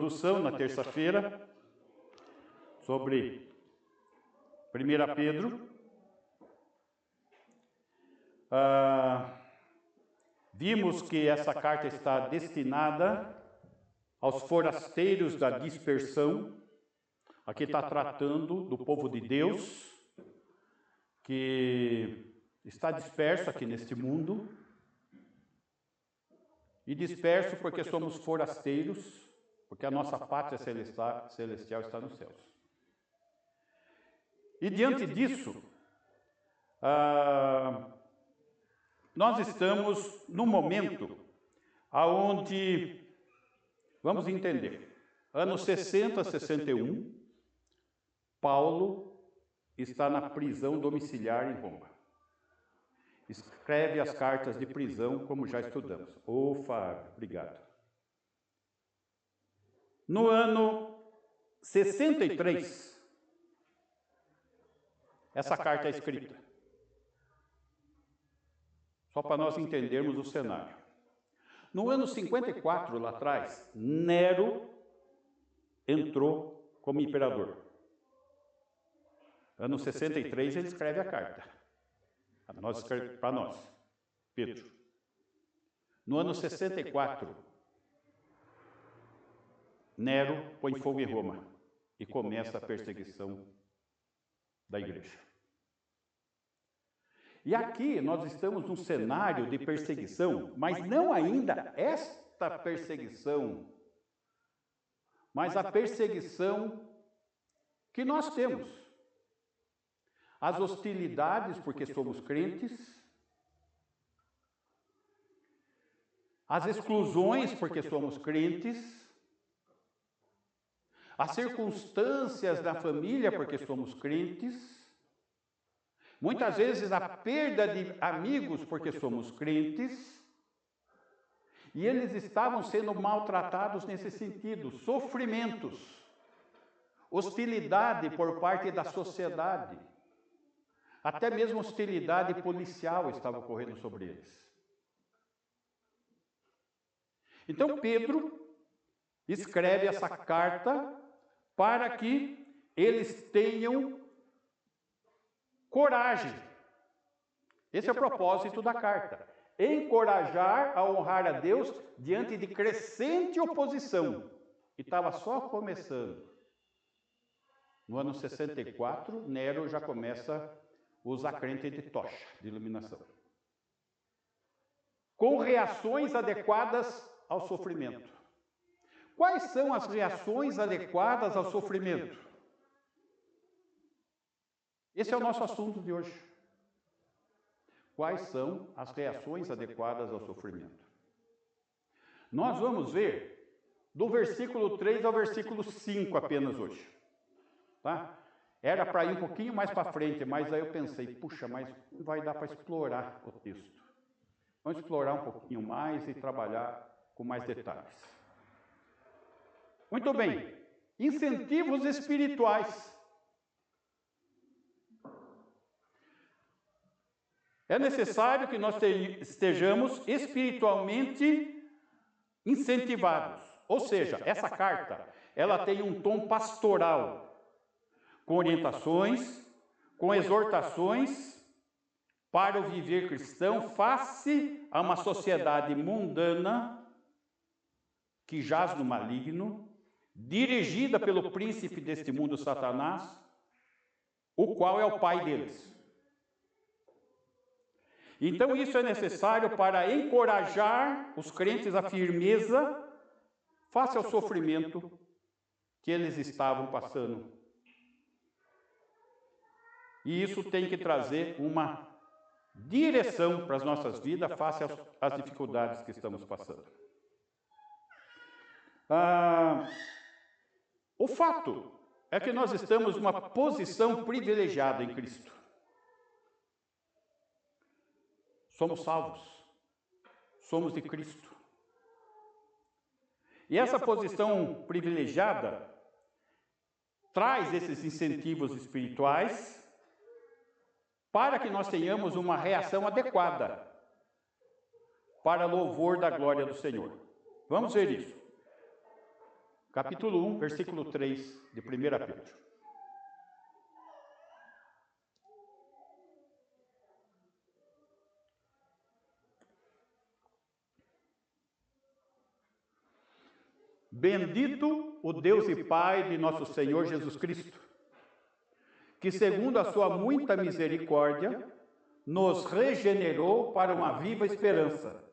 introdução na terça-feira sobre 1 Pedro. Vimos que essa carta está destinada aos forasteiros da dispersão. Aqui está tratando do povo de Deus, que está disperso aqui neste mundo. E disperso porque somos forasteiros, porque a nossa pátria celestial está nos céus. E diante disso, nós estamos num momento onde, vamos entender, anos 60, 61, Paulo está na prisão domiciliar em Roma. Escreve as cartas de prisão, como já estudamos. Fábio, obrigado. No ano 63, essa carta é escrita. Só para nós entendermos o cenário. No ano 54, lá atrás, Nero entrou como imperador. Ano 63, ele escreve a carta. Para nós, Pedro. No ano 64, Nero põe fogo em Roma e começa a perseguição da igreja. E aqui nós estamos num cenário de perseguição, mas não ainda esta perseguição, mas a perseguição que nós temos. As hostilidades, porque somos crentes. As exclusões, porque somos crentes. As circunstâncias da família, porque somos crentes. Muitas vezes a perda de amigos, porque somos crentes. E eles estavam sendo maltratados nesse sentido. Sofrimentos. Hostilidade por parte da sociedade. Até mesmo hostilidade policial estava ocorrendo sobre eles. Então Pedro escreve essa carta para que eles tenham coragem. Esse é o propósito da carta. Encorajar a honrar a Deus diante de crescente oposição. E estava só começando. No ano 64, Nero já começa usar crente de tocha, de iluminação. Com reações adequadas ao sofrimento. Quais são as reações adequadas ao sofrimento? Esse é o nosso assunto de hoje. Quais são as reações adequadas ao sofrimento? Nós vamos ver do versículo 3 ao versículo 5 apenas hoje. Tá? Era para ir um pouquinho mais para frente, mas aí eu pensei, puxa, mas não vai dar para explorar o texto. Vamos explorar um pouquinho mais e trabalhar com mais detalhes. Muito bem. Incentivos espirituais. É necessário que nós estejamos espiritualmente incentivados. Ou seja, essa carta, ela tem um tom pastoral, com orientações, com exortações para o viver cristão face a uma sociedade mundana que jaz no maligno, dirigida pelo príncipe deste mundo, Satanás, o qual é o pai deles. Então isso é necessário para encorajar os crentes à firmeza face ao sofrimento que eles estavam passando. E isso tem que trazer uma direção para as nossas vidas face às dificuldades que estamos passando. O fato é que nós estamos numa posição privilegiada em Cristo. Somos salvos. Somos de Cristo. E essa posição privilegiada traz esses incentivos espirituais para que nós tenhamos uma reação adequada para louvor da glória do Senhor. Vamos ver isso. capítulo 1, versículo 3 de 1 Pedro. Bendito o Deus e Pai de nosso Senhor Jesus Cristo, que segundo a sua muita misericórdia, nos regenerou para uma viva esperança,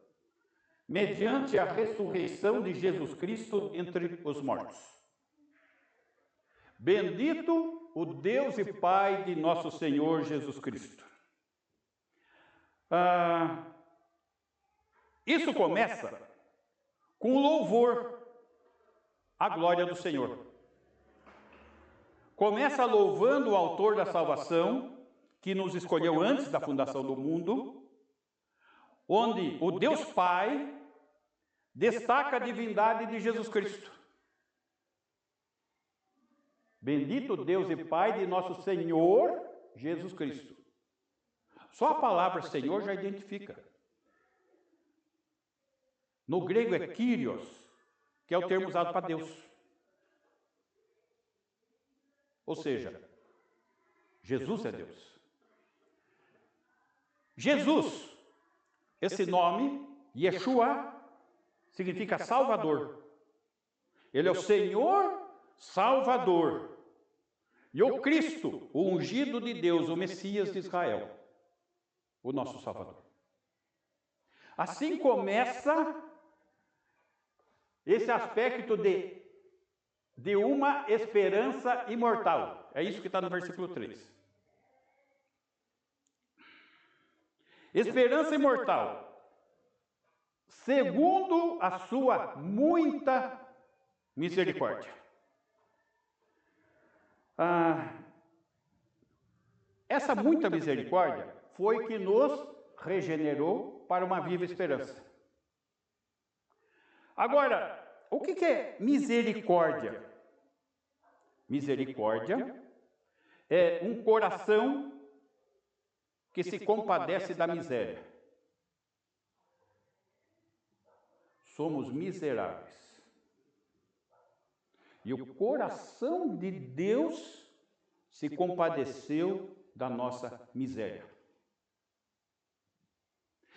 mediante a ressurreição de Jesus Cristo entre os mortos. Bendito o Deus e Pai de nosso Senhor Jesus Cristo. Isso começa com louvor à glória do Senhor. Começa louvando o autor da salvação, que nos escolheu antes da fundação do mundo, onde o Deus Pai destaca a divindade de Jesus Cristo. Bendito Deus e Pai de nosso Senhor Jesus Cristo. Só a palavra Senhor já identifica. No grego é Kyrios, que é o termo usado para Deus. Ou seja, Jesus é Deus. Jesus, esse nome, Yeshua, significa Salvador. Ele é o Senhor Salvador. E o Cristo, o ungido de Deus, o Messias de Israel, o nosso Salvador. Assim começa esse aspecto de uma esperança imortal. É isso que está no versículo 3. Esperança imortal, segundo a sua muita misericórdia. Essa muita misericórdia foi que nos regenerou para uma viva esperança. Agora, o que é misericórdia? Misericórdia é um coração que se compadece da miséria. Somos miseráveis. E o coração de Deus se compadeceu da nossa miséria.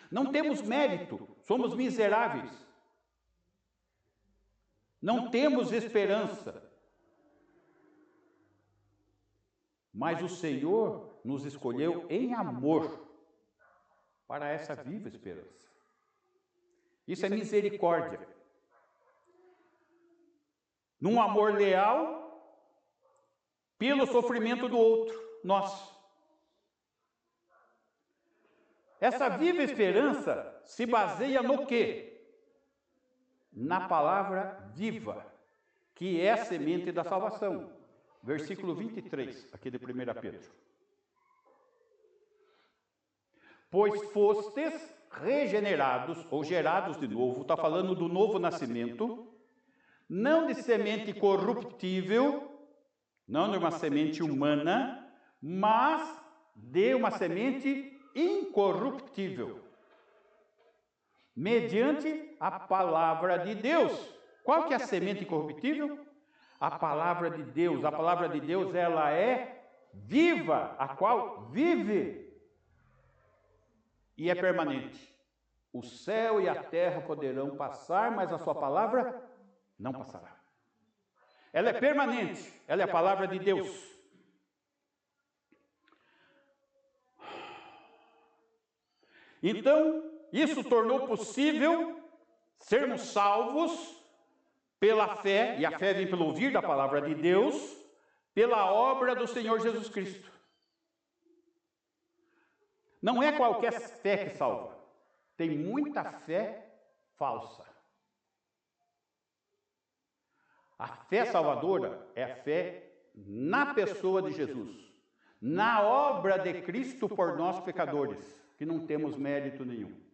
Não temos mérito, somos miseráveis. Não temos esperança. Mas o Senhor nos escolheu em amor para essa viva esperança. Isso é misericórdia. Num amor leal pelo sofrimento do outro, nós. Essa viva esperança se baseia no quê? Na palavra viva, que é a semente da salvação. Versículo 23, aqui de 1 Pedro. Pois fostes regenerados, ou gerados de novo, está falando do novo nascimento, não de semente corruptível, não de uma semente humana, mas de uma semente incorruptível, mediante a palavra de Deus. Qual que é a semente incorruptível? A palavra de Deus. A palavra de Deus, ela é viva, a qual vive e é permanente. O céu e a terra poderão passar, mas a sua palavra não passará. Ela é permanente, ela é a palavra de Deus. Então, isso tornou possível sermos salvos pela fé, e a fé vem pelo ouvir da palavra de Deus, pela obra do Senhor Jesus Cristo. Não é qualquer fé que salva. Tem muita fé falsa. A fé salvadora é a fé na pessoa de Jesus, na obra de Cristo por nós pecadores, que não temos mérito nenhum.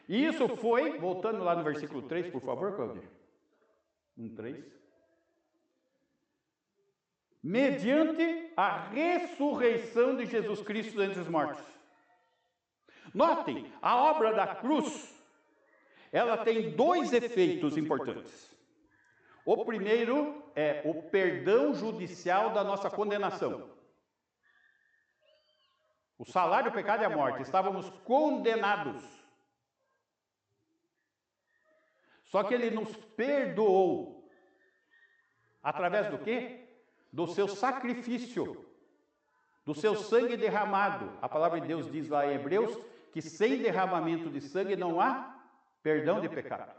E isso foi, voltando lá no versículo 3, por favor, Claudio. 1:3. Mediante a ressurreição de Jesus Cristo dentre os mortos. Notem, a obra da cruz, ela tem dois efeitos importantes. O primeiro é o perdão judicial da nossa condenação. O salário do pecado é a morte, estávamos condenados. Só que ele nos perdoou. Através do quê? Do seu sacrifício, do seu sangue derramado. A palavra de Deus diz lá em Hebreus que sem derramamento de sangue não há perdão de pecado.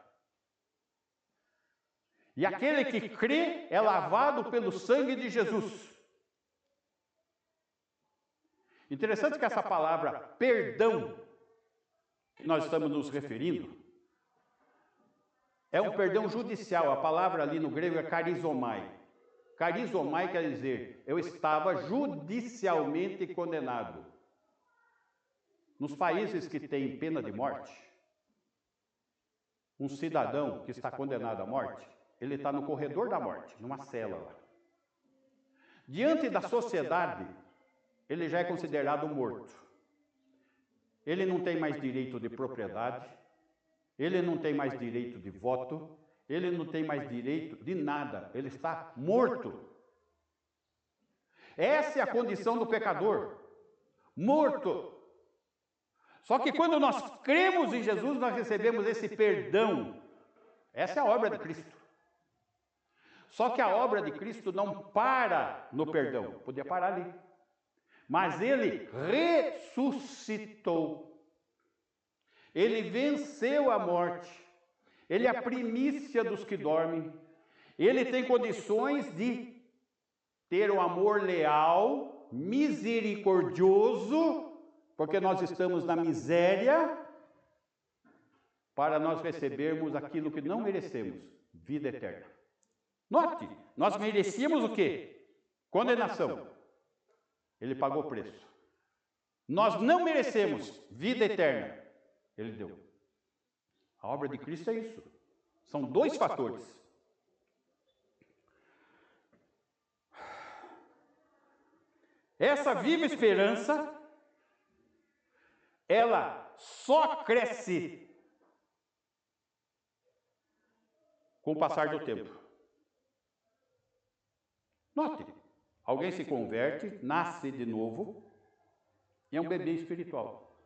E aquele que crê é lavado pelo sangue de Jesus. Interessante que essa palavra perdão, que nós estamos nos referindo, é um perdão judicial. A palavra ali no grego é carizomai. Carizomai quer dizer, eu estava judicialmente condenado. Nos países que têm pena de morte, um cidadão que está condenado à morte, ele está no corredor da morte, numa cela lá. Diante da sociedade, ele já é considerado morto. Ele não tem mais direito de propriedade, ele não tem mais direito de voto, ele não tem mais direito de nada, ele está morto. Essa é a condição do pecador, morto. Só que quando nós cremos em Jesus, nós recebemos esse perdão. Essa é a obra de Cristo. Só que a obra de Cristo não para no perdão, podia parar ali. Mas ele ressuscitou. Ele venceu a morte. Ele é a primícia dos que dormem. Ele tem condições de ter um amor leal, misericordioso, porque nós estamos na miséria, para nós recebermos aquilo que não merecemos, vida eterna. Note, nós merecíamos o quê? Condenação. Ele pagou o preço. Nós não merecemos vida eterna. Ele deu. A obra de Cristo é isso. São dois fatores. Essa viva esperança, ela só cresce com o passar do tempo. Note, alguém se converte, nasce de novo, e é um bebê espiritual.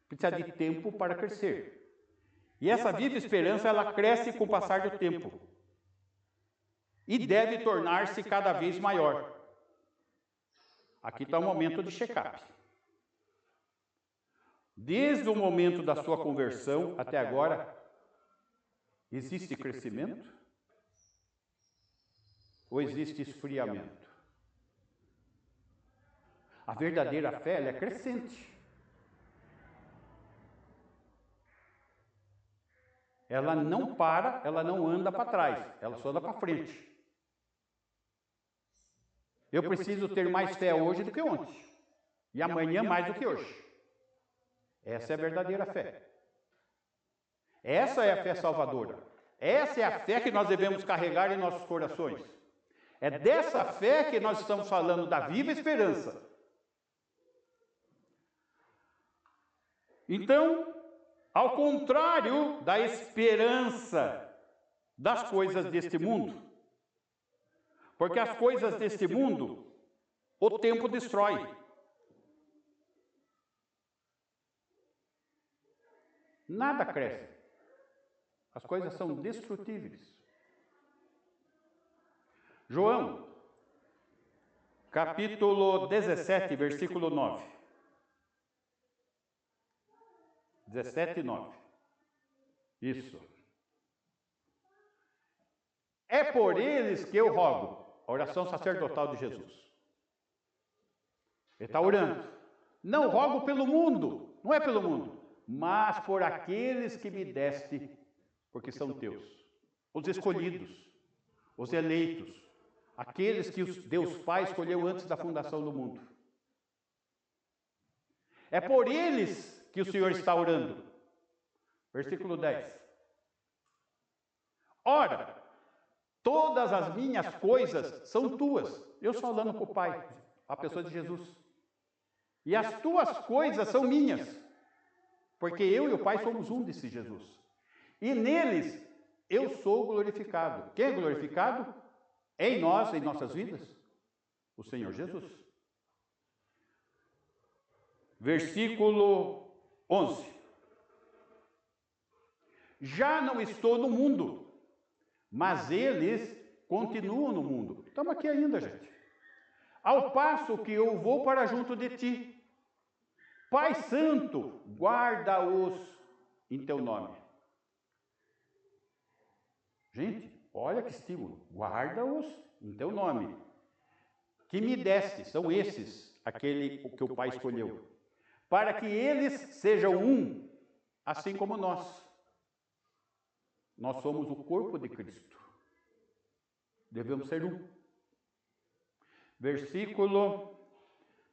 Precisa de tempo para crescer. E essa viva esperança, ela cresce com o passar do tempo. E deve tornar-se cada vez maior. Aqui está o momento de check-up. Desde o momento da sua conversão até agora, existe crescimento? Ou existe esfriamento? A verdadeira fé, ela é crescente. Ela não para, ela não anda para trás, ela só anda para frente. Eu preciso ter mais fé hoje do que ontem. E amanhã mais do que hoje. Essa é a verdadeira fé. Essa é a fé salvadora. Essa é a fé que nós devemos carregar em nossos corações. É dessa fé que nós estamos falando, da viva esperança. Então, ao contrário da esperança das coisas deste mundo, porque as coisas deste mundo, o tempo destrói. Nada cresce. As coisas são destrutíveis. João, capítulo 17, versículo 9. 17, 9. Isso. É por eles que eu rogo. A oração sacerdotal de Jesus. Ele está orando. Não rogo pelo mundo, não é pelo mundo, mas por aqueles que me deste, porque são teus. Os escolhidos, os eleitos, aqueles que Deus Pai escolheu antes da fundação do mundo. É por eles que o Senhor está orando. Versículo 10. Ora, todas as minhas coisas são tuas. Eu estou falando com o Pai, a pessoa de Jesus. e as tuas coisas são minhas, porque eu e o Pai somos um, disse Jesus. E neles eu sou glorificado. Quem é glorificado? Em nós, em nossas vidas? O Senhor Jesus. Versículo 11. Já não estou no mundo, mas eles continuam no mundo. Estamos aqui ainda, gente. Ao passo que eu vou para junto de ti. Pai Santo, guarda-os em teu nome. Gente, olha que estímulo. Guarda-os em teu nome. Que me deste, são esses, aquele que o Pai escolheu. Para que eles sejam um, assim como nós. Nós somos o corpo de Cristo. Devemos ser um. Versículo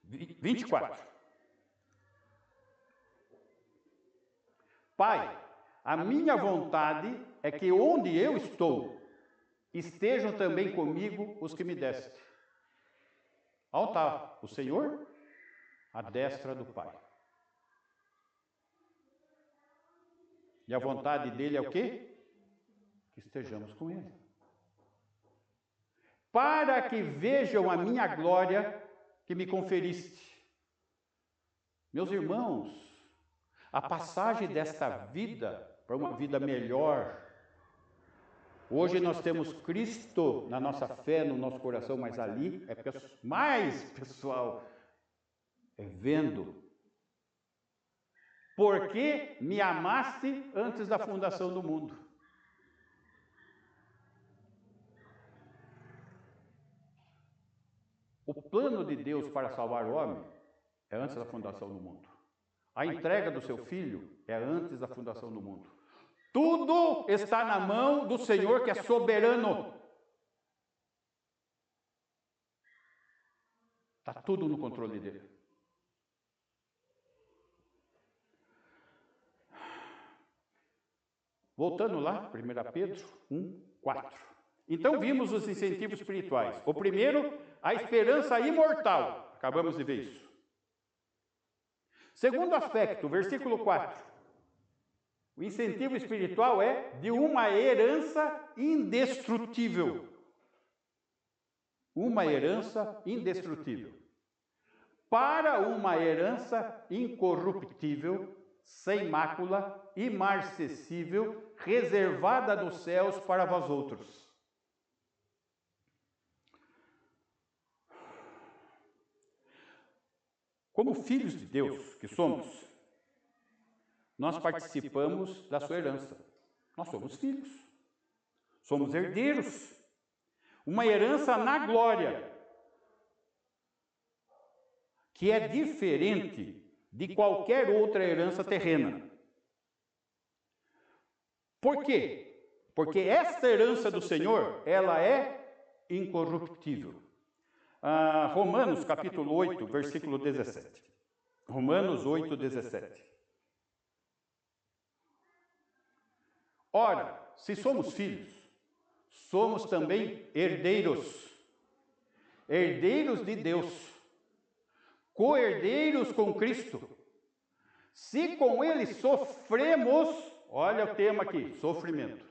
24. Pai, a minha vontade é que onde eu estou, estejam também comigo os que me deste. Onde está o Senhor? À destra do Pai. E a vontade dele é o quê? Que estejamos com ele. Para que vejam a minha glória que me conferiste. Meus irmãos, a passagem desta vida para uma vida melhor. Hoje nós temos Cristo na nossa fé, no nosso coração, mas ali é mais pessoal, é vendo. Porque me amaste antes da fundação do mundo. O plano de Deus para salvar o homem é antes da fundação do mundo. A entrega do seu filho é antes da fundação do mundo. Tudo está na mão do Senhor, que é soberano. Está tudo no controle dele. Voltando lá, 1 Pedro 1, 4. Então vimos os incentivos espirituais. O primeiro, a esperança imortal. Acabamos de ver isso. Segundo aspecto, versículo 4. O incentivo espiritual é de uma herança indestrutível. Uma herança indestrutível. Para uma herança incorruptível, sem mácula, imarcessível, reservada dos céus para vós outros. Como filhos de Deus que somos, nós participamos da sua herança. Nós somos filhos. Somos herdeiros. Uma herança na glória, que é diferente de qualquer outra herança terrena. Por quê? Porque esta herança do Senhor, ela é incorruptível. Romanos capítulo 8, versículo 17. Romanos 8, 17. Ora, se somos filhos, somos também herdeiros. Herdeiros de Deus. Co-herdeiros com Cristo. Se com Ele sofremos, olha o tema aqui, sofrimento.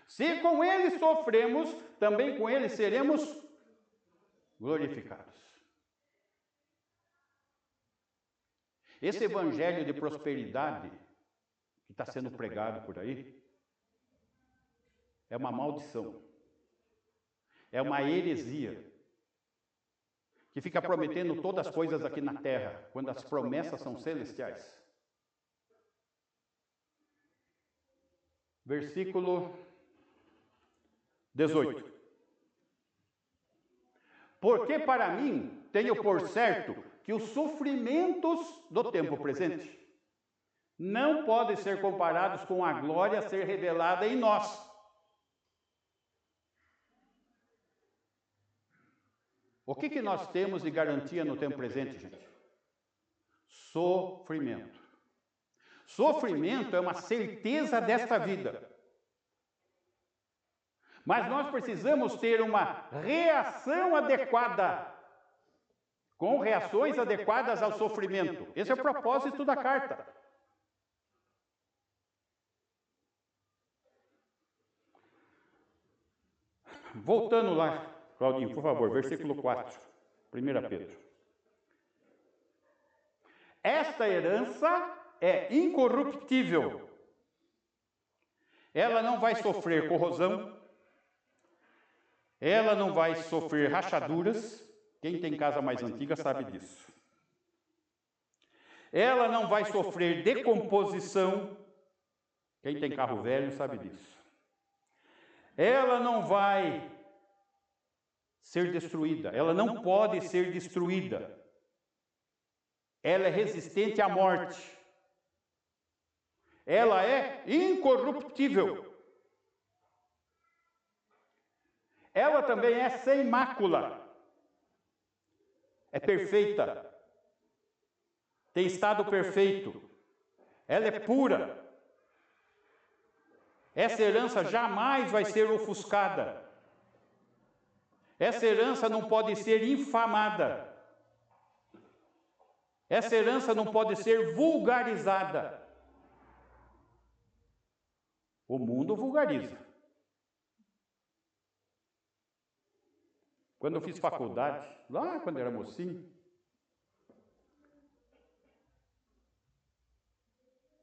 Se com Ele sofremos, também com Ele seremos glorificados. Esse evangelho de prosperidade que está sendo pregado por aí é uma maldição. É uma heresia que fica prometendo todas as coisas aqui na terra, quando as promessas são celestiais. Versículo 18. Porque para mim tenho por certo que os sofrimentos do tempo presente não podem ser comparados com a glória a ser revelada em nós. O que nós temos de garantia no tempo presente, gente? Sofrimento. Sofrimento é uma certeza desta vida. Mas nós precisamos ter uma reação adequada com reações adequadas ao sofrimento. Esse é o propósito da carta. Voltando lá, Claudinho, por favor, versículo 4, 1 Pedro. Esta herança é incorruptível. Ela não vai sofrer corrosão, ela não vai sofrer rachaduras. Quem tem casa mais antiga sabe disso. Ela não vai sofrer decomposição. Quem tem carro velho sabe disso. Ela não vai ser destruída. Ela não pode ser destruída. Ela é resistente à morte. Ela é incorruptível. Ela também é sem mácula. É perfeita. Tem estado perfeito. Ela é pura. Essa herança jamais vai ser ofuscada. Essa herança não pode ser infamada. Essa herança não pode ser vulgarizada. O mundo vulgariza. Quando eu fiz faculdade, lá quando eu era mocinho,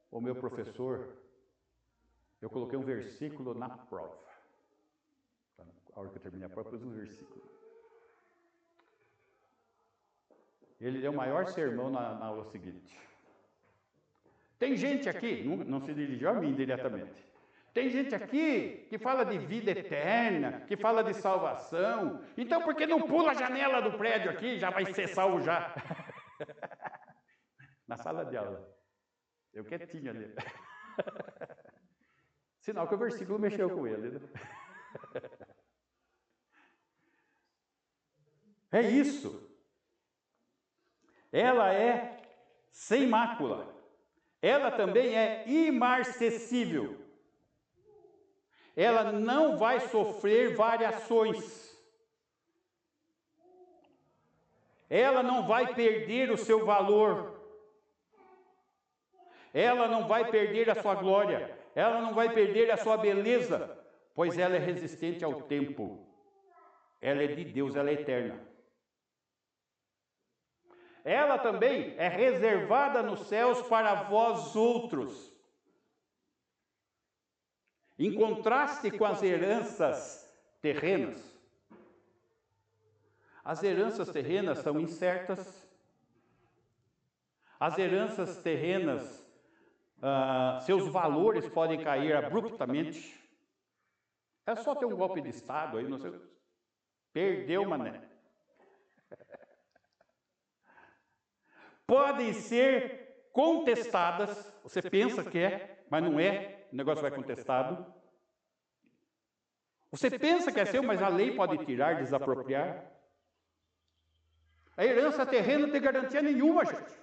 o meu professor, eu coloquei um versículo na prova. A hora que eu terminei a prova, eu pus um versículo. Ele deu o maior sermão na aula seguinte. Tem gente aqui, não se dirigiu a mim diretamente. Tem gente aqui que fala de vida eterna, que fala de salvação. Então, por que não pula a janela do prédio aqui? Já vai ser salvo já. Na sala de aula. Eu quietinho ali. Sinal que o versículo mexeu com ele. Né? É isso. Ela é sem mácula. Ela também é imarcessível. Ela não vai sofrer variações. Ela não vai perder o seu valor. Ela não vai perder a sua glória. Ela não vai perder a sua beleza, pois ela é resistente ao tempo. Ela é de Deus, ela é eterna. Ela também é reservada nos céus para vós outros. Em contraste com as heranças terrenas. As heranças terrenas são incertas. As heranças terrenas, seus valores podem cair abruptamente. É só ter um golpe de Estado aí, não sei. Perdeu, mané. Podem ser contestadas. Você pensa que é, mas não é. O negócio vai contestado. Você pensa que é seu, mas a lei pode tirar, desapropriar. A herança terrena não tem garantia nenhuma, gente.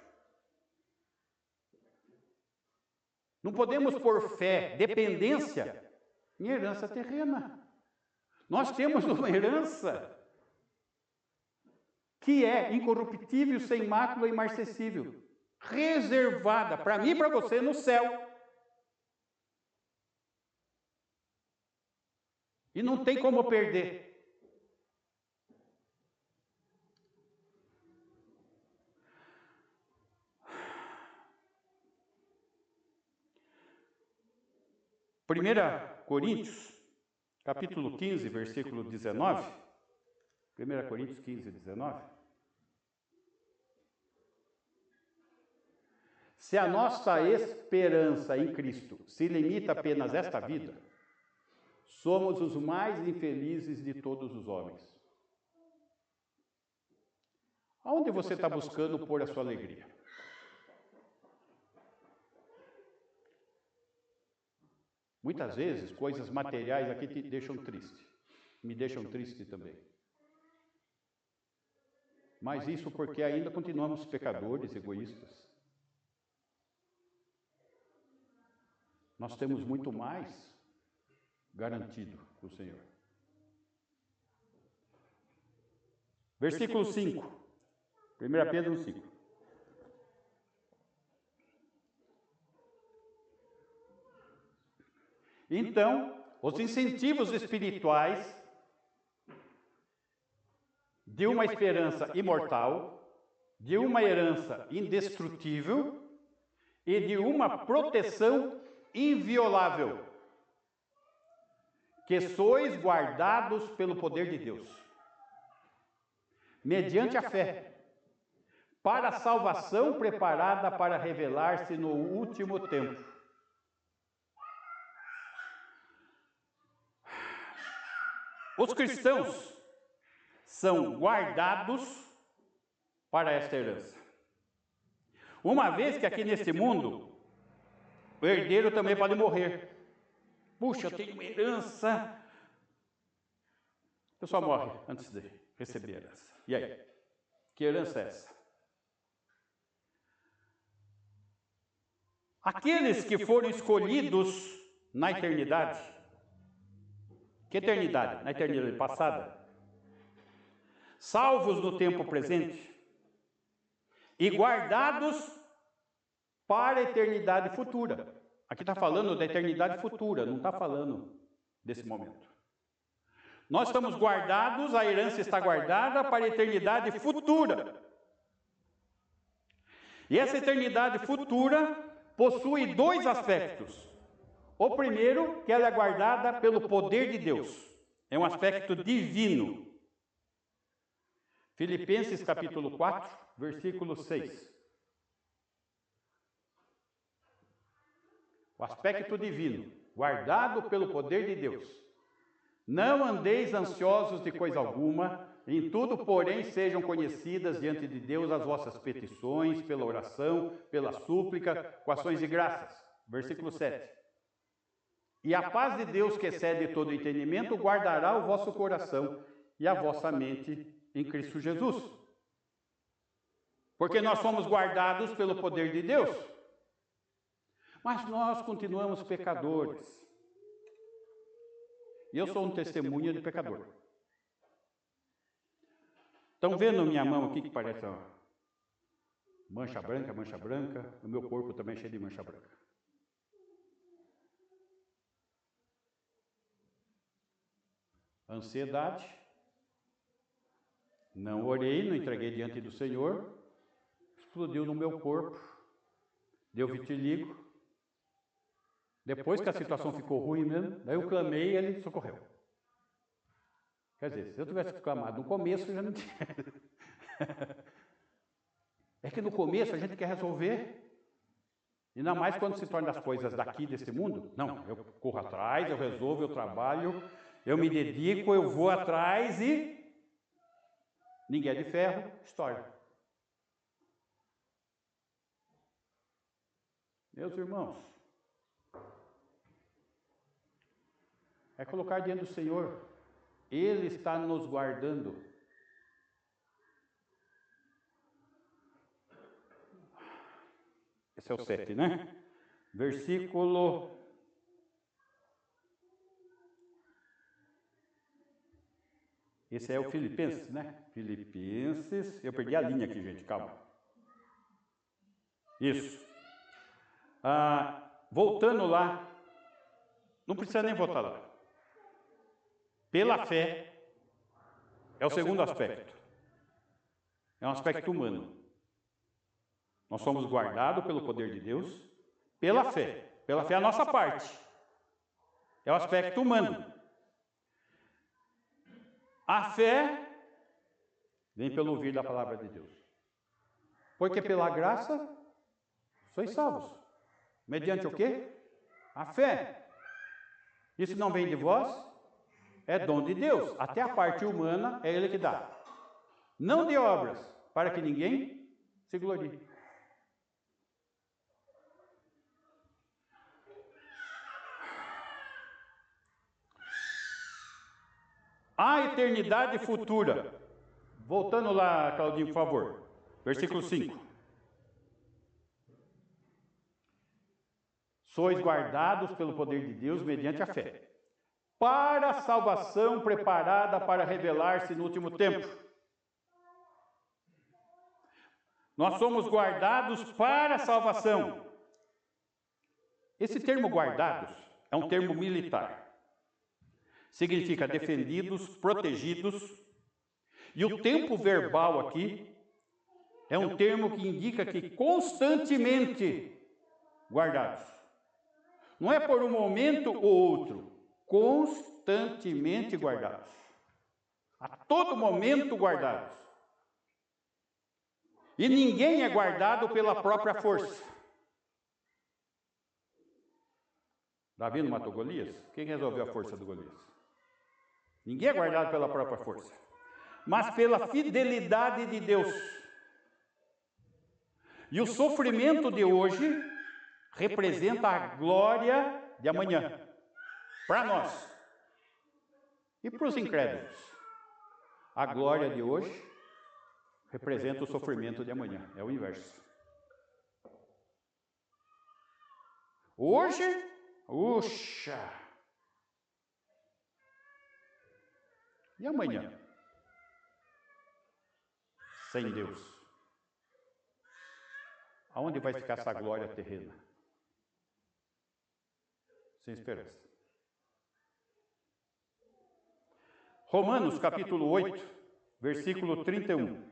Não podemos pôr fé, dependência em herança terrena. Nós temos uma herança que é incorruptível, sem mácula e imarcessível, reservada para mim e para você no céu. E não tem como perder. Primeira Coríntios, capítulo 15, versículo 19. 1 Coríntios 15, 19. Se a nossa esperança em Cristo se limita apenas a esta vida, somos os mais infelizes de todos os homens. Aonde você está buscando pôr a sua alegria? Muitas vezes, coisas materiais aqui te deixam triste. Me deixam triste também. Mas isso porque ainda continuamos pecadores, egoístas. Nós temos muito mais garantido com o Senhor. Versículo 5. 1 Pedro 1,5. Então, os incentivos espirituais de uma esperança imortal, de uma herança indestrutível e de uma proteção inviolável, que sois guardados pelo poder de Deus, mediante a fé, para a salvação preparada para revelar-se no último tempo. Os cristãos são guardados para esta herança. Uma vez que aqui neste mundo, o herdeiro também pode morrer. Puxa, eu tenho uma herança. A pessoa morre antes de receber a herança. E aí? Que herança é essa? Aqueles que foram escolhidos na eternidade. Que eternidade? Na eternidade passada. Salvos no tempo presente e guardados para a eternidade futura. Aqui está falando da eternidade futura, não está falando desse momento. Nós estamos guardados, a herança está guardada para a eternidade futura. E essa eternidade futura possui dois aspectos. O primeiro, que ela é guardada pelo poder de Deus. É um aspecto divino. Filipenses capítulo 4, versículo 6. O aspecto divino, guardado pelo poder de Deus. Não andeis ansiosos de coisa alguma, em tudo, porém, sejam conhecidas diante de Deus as vossas petições, pela oração, pela súplica, com ações de graças. Versículo 7. E a paz de Deus, que excede todo entendimento, guardará o vosso coração e a vossa mente em Cristo Jesus. Porque nós somos guardados pelo poder de Deus. Mas nós continuamos pecadores. E eu sou um testemunho de pecador. Estão vendo minha mão aqui que parece uma mancha branca, mancha branca. O meu corpo também é cheio de mancha branca. Ansiedade. Não orei, não entreguei diante do Senhor. Explodiu no meu corpo. Deu vitiligo. Depois que a situação ficou ruim mesmo, daí eu clamei e ele socorreu. Quer dizer, se eu tivesse clamado no começo, eu já não tinha. É que no começo a gente quer resolver. Ainda mais quando se torna as coisas daqui, desse mundo. Não, eu corro atrás, eu resolvo, eu trabalho, eu me dedico, eu vou atrás e ninguém é de ferro, estoura. Meus irmãos, é colocar diante do Senhor. Ele está nos guardando. Esse é o 7, né? Versículo... Esse é o Filipenses, né? Filipenses... Eu perdi a linha aqui, gente, calma. Isso. Voltando lá. Não precisa nem voltar lá. Pela fé, é o segundo aspecto. É um aspecto humano. Nós somos guardados pelo poder de Deus, pela fé. Pela fé é a nossa parte. É o aspecto humano. A fé vem pelo ouvir da palavra de Deus. Porque pela graça sois salvos. Mediante o quê? A fé. Isso não vem de vós, é dom de Deus. Até a parte humana é Ele que dá. Não de obras, para que ninguém se glorie. A eternidade futura. Voltando lá, Claudinho, por favor. Versículo 5. Sois guardados pelo poder de Deus mediante a fé, para a salvação preparada para revelar-se no último tempo. Nós somos guardados para a salvação. Esse termo guardados é um termo militar. Significa defendidos, protegidos. E o tempo verbal aqui é um termo que indica que constantemente guardados. Não é por um momento ou outro, constantemente guardados. A todo momento guardados. E ninguém é guardado pela própria força. Davi não matou Golias? Quem resolveu a força do Golias? Ninguém é guardado pela própria força, mas pela fidelidade de Deus. E o sofrimento de hoje representa a glória de amanhã, para nós e para os incrédulos. A glória de hoje representa o sofrimento de amanhã, é o inverso. Hoje, uxa! E amanhã? Sem Deus. Aonde vai ficar essa glória terrena? Sem esperança. Romanos capítulo 8, versículo 31.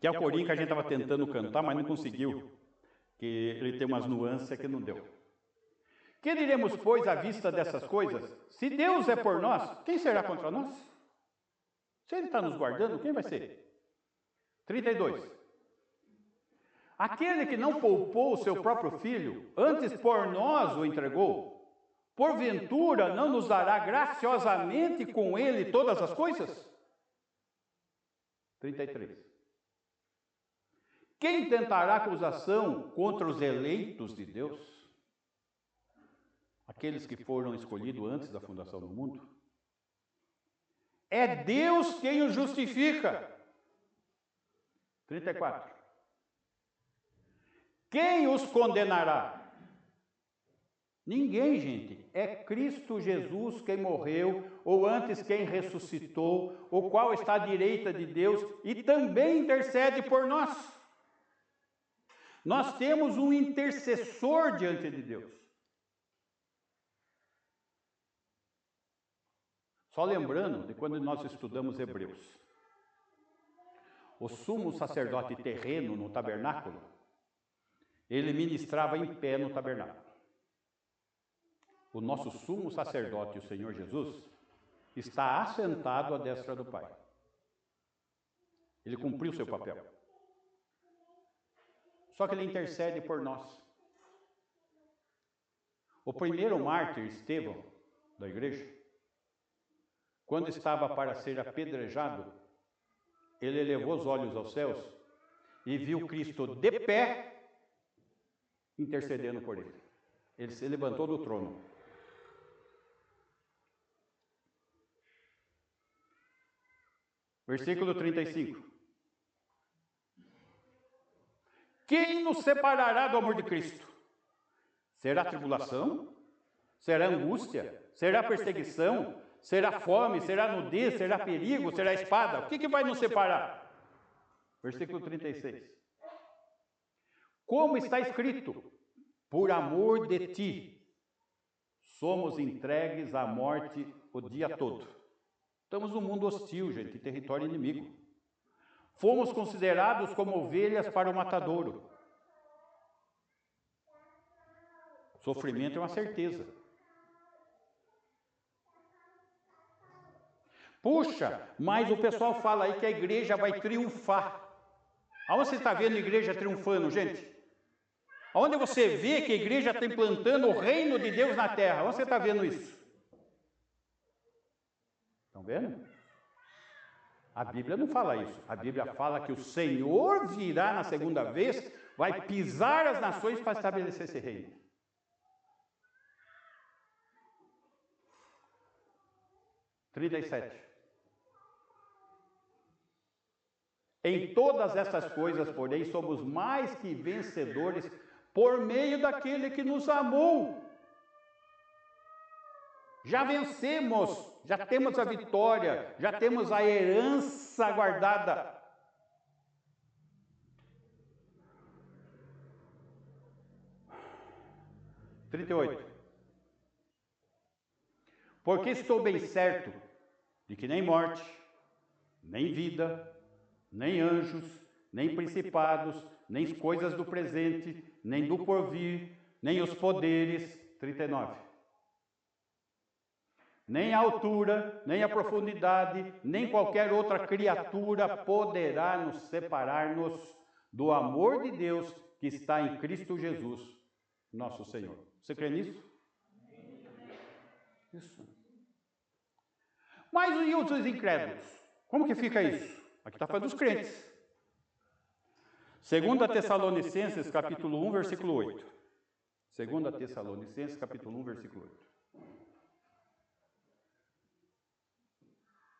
Que é o corinho que a gente estava tentando cantar, mas não conseguiu. Que ele tem umas nuances que não deu. Que diremos, pois, à vista dessas coisas? Se Deus é por nós, quem será contra nós? Se Ele está nos guardando, quem vai ser? 32. Aquele que não poupou o seu próprio filho, antes por nós o entregou, porventura não nos dará graciosamente com ele todas as coisas? 33. Quem tentará acusação contra os eleitos de Deus? Aqueles que foram escolhidos antes da fundação do mundo? É Deus quem os justifica. 34. Quem os condenará? Ninguém, gente. É Cristo Jesus quem morreu, ou antes quem ressuscitou, o qual está à direita de Deus e também intercede por nós. Nós temos um intercessor diante de Deus. Só lembrando de quando nós estudamos Hebreus. O sumo sacerdote terreno no tabernáculo, ele ministrava em pé no tabernáculo. O nosso sumo sacerdote, o Senhor Jesus, está assentado à destra do Pai. Ele cumpriu seu papel. Só que ele intercede por nós. O primeiro mártir, Estevão, da igreja, quando estava para ser apedrejado, ele elevou os olhos aos céus e viu Cristo de pé, intercedendo por ele. Ele se levantou do trono. Versículo 35. Quem nos separará do amor de Cristo? Será tribulação? Será angústia? Será perseguição? Será fome? Será nudez? Será perigo? Será espada? O que vai nos separar? Versículo 36. Como está escrito, por amor de ti, somos entregues à morte o dia todo. Estamos num mundo hostil, gente, em território inimigo. Fomos considerados como ovelhas para o matadouro. Sofrimento é uma certeza. Puxa, mas o pessoal fala aí que a igreja vai triunfar. Aonde você está vendo a igreja triunfando, gente? Aonde você vê que a igreja está implantando o reino de Deus na terra? Onde você está vendo isso? Estão vendo? A Bíblia não fala isso. A Bíblia fala que o Senhor virá na segunda vez, vai pisar as nações para estabelecer esse reino. (37) Em todas essas coisas, porém, somos mais que vencedores por meio daquele que nos amou. Já vencemos, já temos a vitória, já temos a herança guardada. (38) Porque estou bem certo de que nem morte, nem vida, nem anjos, nem principados, nem coisas do presente, nem do porvir, nem os poderes, 39. Nem a altura, nem a profundidade, nem qualquer outra criatura poderá nos separar-nos do amor de Deus que está em Cristo Jesus, nosso Senhor. Você crê nisso? Isso. Mas e os incrédulos? Como que fica isso? Aqui está falando dos crentes. 2 Tessalonicenses, capítulo 1, versículo 8. 2 Tessalonicenses, capítulo 1, versículo 8.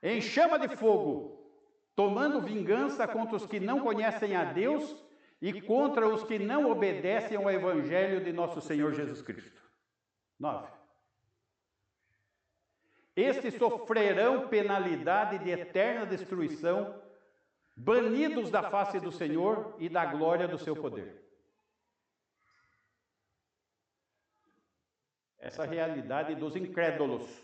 Em chama de fogo, tomando vingança contra os que não conhecem a Deus e contra os que não obedecem ao Evangelho de nosso Senhor Jesus Cristo. 9. Estes sofrerão penalidade de eterna destruição, banidos da face do Senhor e da glória do seu poder. Essa é a realidade dos incrédulos.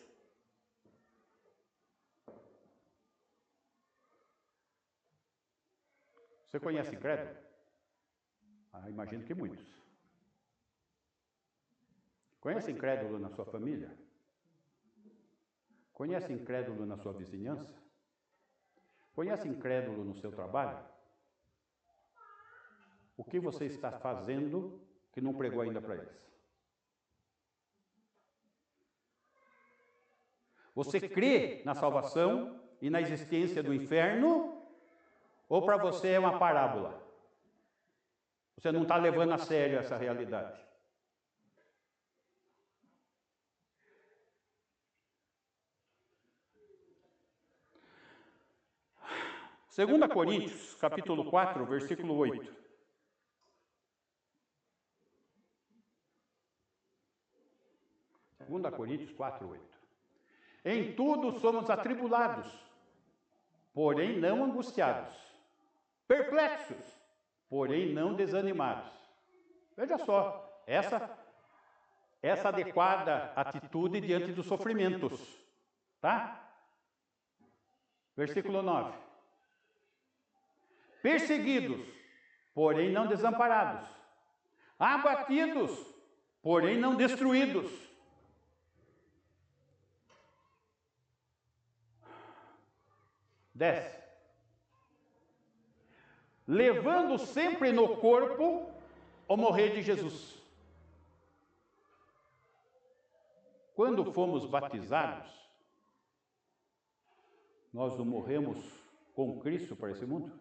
Você conhece incrédulo? Imagino que muitos. Conhece incrédulo na sua família? Conhece incrédulo na sua vizinhança? Conhece incrédulo no seu trabalho? O que você está fazendo que não pregou ainda para eles? Você crê na salvação e na existência do inferno? Ou para você é uma parábola? Você não está levando a sério essa realidade. Segunda Coríntios, capítulo 4, versículo 8. Segunda Coríntios 4, 8. Em tudo somos atribulados, porém não angustiados, perplexos, porém não desanimados. Veja só, essa adequada atitude diante dos sofrimentos, tá? Versículo 9. Perseguidos, porém não desamparados, abatidos, porém não destruídos. Desce. Levando sempre no corpo o morrer de Jesus. Quando fomos batizados, nós não morremos com Cristo para esse mundo?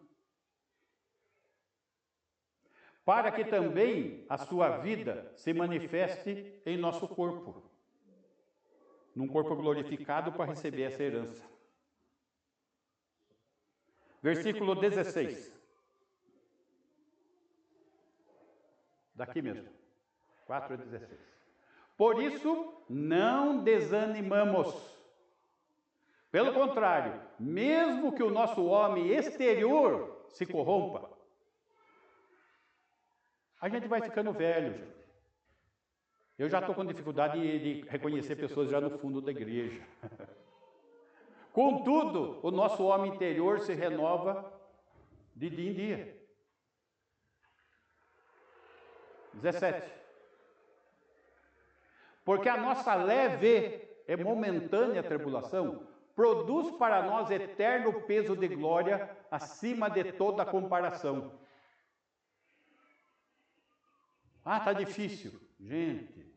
Para que também a sua vida se manifeste em nosso corpo, num corpo glorificado para receber essa herança. Versículo 16. Daqui mesmo, 4:16. Por isso, não desanimamos. Pelo contrário, mesmo que o nosso homem exterior se corrompa, a gente vai ficando velho, gente. Eu já estou com dificuldade de reconhecer pessoas já no fundo da igreja. Contudo, o nosso homem interior se renova de dia em dia. 17. Porque a nossa leve e momentânea tribulação produz para nós eterno peso de glória acima de toda comparação. Está difícil. Gente,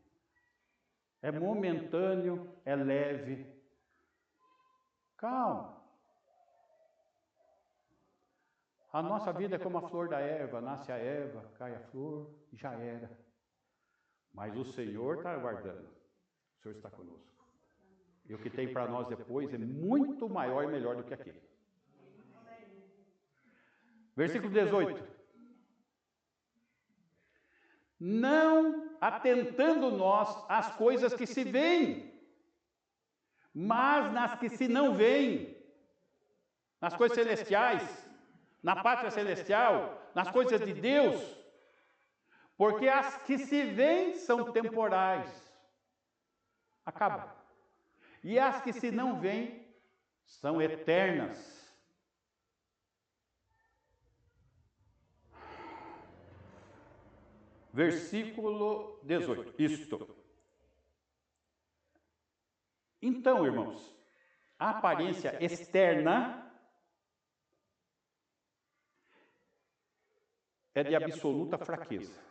é momentâneo, é leve. Calma. A nossa vida é como a flor da erva, nasce a erva, cai a flor e já era. Mas o Senhor está aguardando. O Senhor está conosco. E o que tem para nós depois é muito maior e melhor do que aqui. Versículo 18. Não atentando nós às coisas que se veem, mas nas que se não veem, nas coisas celestiais, na pátria celestial, nas coisas de Deus, porque as que se veem são temporais, acaba, e as que se não veem são eternas. Versículo 18. Isto. Então, irmãos, a aparência externa é de absoluta fraqueza.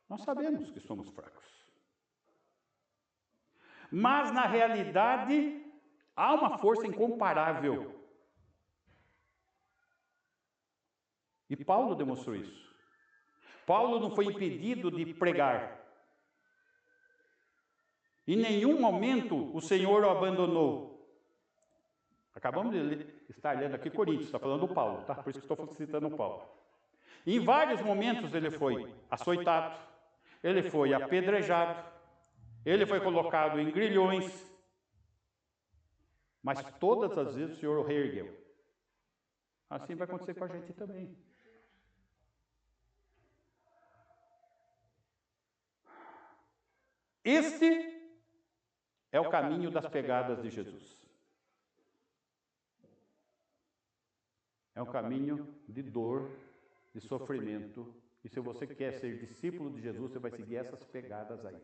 Nós sabemos que somos fracos. Mas, na realidade, há uma força incomparável. E Paulo demonstrou isso. Paulo não foi impedido de pregar. Em nenhum momento o Senhor o abandonou. Acabamos de estar lendo aqui Coríntios, está falando do Paulo, tá? Por isso que estou citando o Paulo. Em vários momentos ele foi açoitado, ele foi apedrejado, ele foi colocado em grilhões, mas todas as vezes o Senhor o reergueu. Assim vai acontecer com a gente também. Este é o caminho das pegadas de Jesus. É um caminho de dor, de sofrimento. E se você quer ser discípulo de Jesus, você vai seguir essas pegadas aí.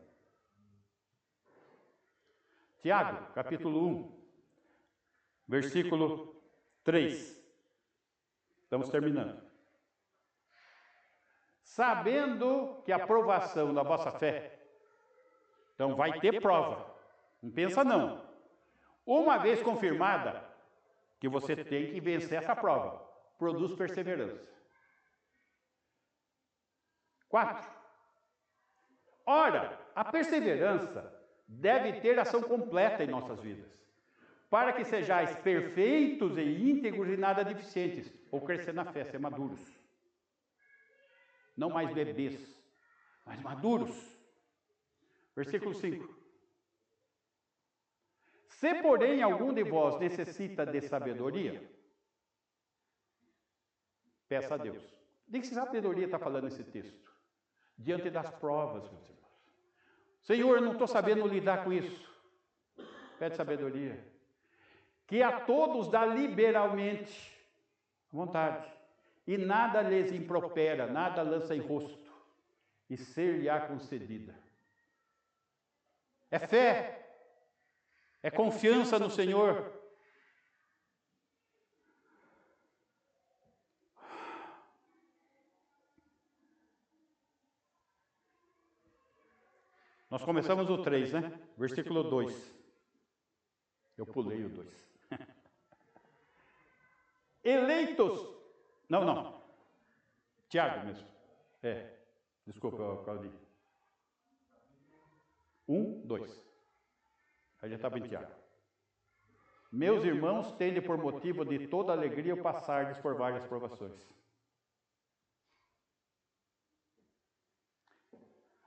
Tiago, capítulo 1, versículo 3. Estamos terminando. Sabendo que a provação da vossa fé, então vai ter prova. Não pensa não. Uma vez confirmada, que você tem que vencer essa prova, produz perseverança. 4. Ora, a perseverança deve ter ação completa em nossas vidas, para que sejais perfeitos e íntegros e nada deficientes, ou crescer na fé, ser maduros. Não mais bebês, mas maduros. Versículo 5. Se, porém, algum de vós necessita de sabedoria, peça a Deus. De que sabedoria está falando esse texto? Diante das provas, meus irmãos. Senhor, eu não estou sabendo lidar com isso. Pede sabedoria. Que a todos dá liberalmente, à vontade, e nada lhes impropera, nada lança em rosto, e ser-lhe-á concedida. É fé. É confiança no Senhor. Nós começamos o 3, né? Versículo 2. Eu pulei o 2. Eleitos. Não. Tiago mesmo. Desculpa, Claudinho. 1, 2. Aí já estava em Tiago. Meus irmãos, tende por motivo de toda alegria o passardes por várias provações.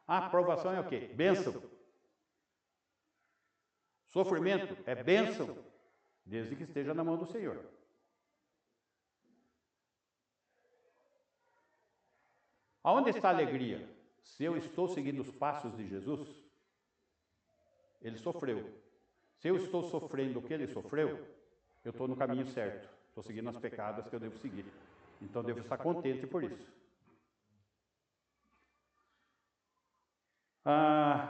A provação é o quê? Bênção. Sofrimento é bênção, desde que esteja na mão do Senhor. Aonde está a alegria? Se eu estou seguindo os passos de Jesus, ele sofreu. Se eu estou sofrendo o que ele sofreu, eu estou no caminho certo. Estou seguindo as pecadas que eu devo seguir. Então, devo estar contente por isso.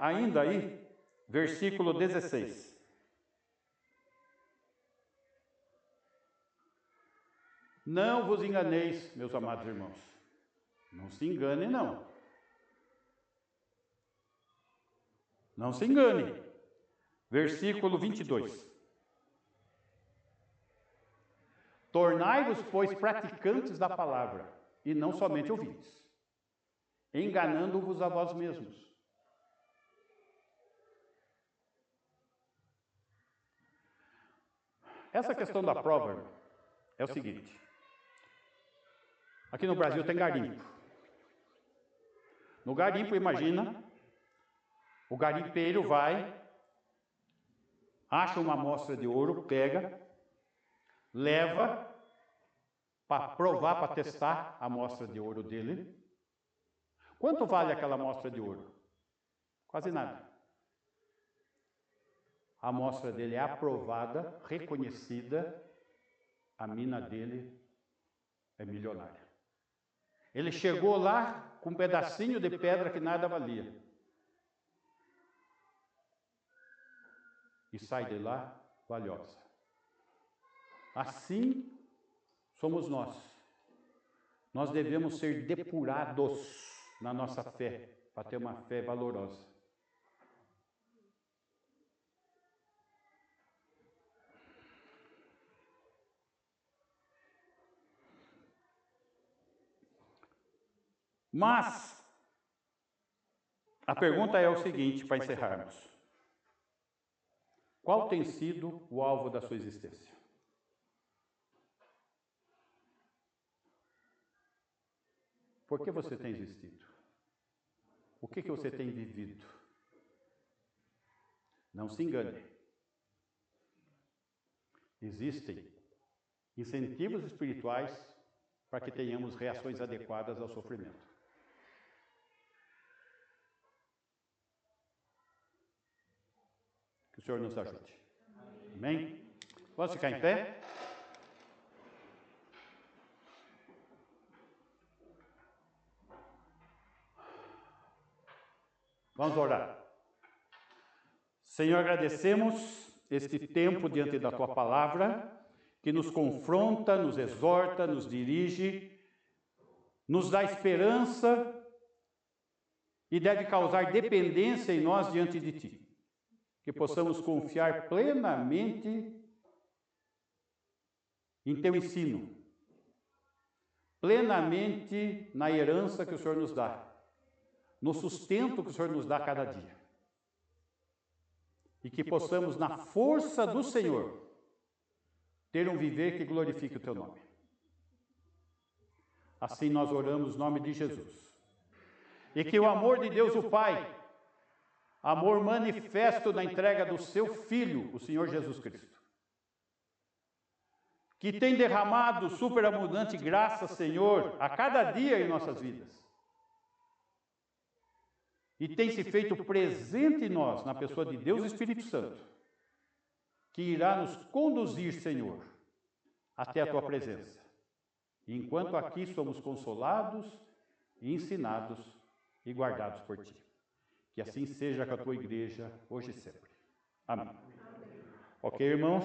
Ainda aí, versículo 16. Não vos enganeis, meus amados irmãos. Não se engane, não. Não se engane. Versículo 22. Tornai-vos, pois, praticantes da palavra, e não somente ouvintes, enganando-vos a vós mesmos. Essa questão da prova, irmão, é o seguinte. Aqui no Brasil tem garimpo. No garimpo, imagina, O garimpeiro vai, acha uma amostra de ouro, pega, leva para provar, para testar a amostra de ouro dele. Quanto vale aquela amostra de ouro? Quase nada. A amostra dele é aprovada, reconhecida, a mina dele é milionária. Ele chegou lá com um pedacinho de pedra que nada valia. E sai de lá valiosa. Assim somos nós. Nós devemos ser depurados na nossa fé, para ter uma fé valorosa. Mas, a pergunta é o seguinte, para encerrarmos. Qual tem sido o alvo da sua existência? Por que você tem existido? O que você tem vivido? Não se engane. Existem incentivos espirituais para que tenhamos reações adequadas ao sofrimento. Que o Senhor nos ajude. Amém? Vamos ficar em pé? Vamos orar. Senhor, agradecemos este tempo diante da Tua Palavra, que nos confronta, nos exorta, nos dirige, nos dá esperança e deve causar dependência em nós diante de Ti. Que possamos confiar plenamente em Teu ensino, plenamente na herança que o Senhor nos dá, no sustento que o Senhor nos dá cada dia. E que possamos, na força do Senhor, ter um viver que glorifique o Teu nome. Assim nós oramos no nome de Jesus. E que o amor de Deus o Pai, amor manifesto na entrega do Seu Filho, o Senhor Jesus Cristo, que tem derramado superabundante graça, Senhor, a cada dia em nossas vidas, e tem se feito presente em nós, na pessoa de Deus Espírito Santo, que irá nos conduzir, Senhor, até a Tua presença. E enquanto aqui somos consolados, e ensinados e guardados por Ti. Que assim seja com a Tua igreja, hoje e sempre. Amém. Ok, irmãos?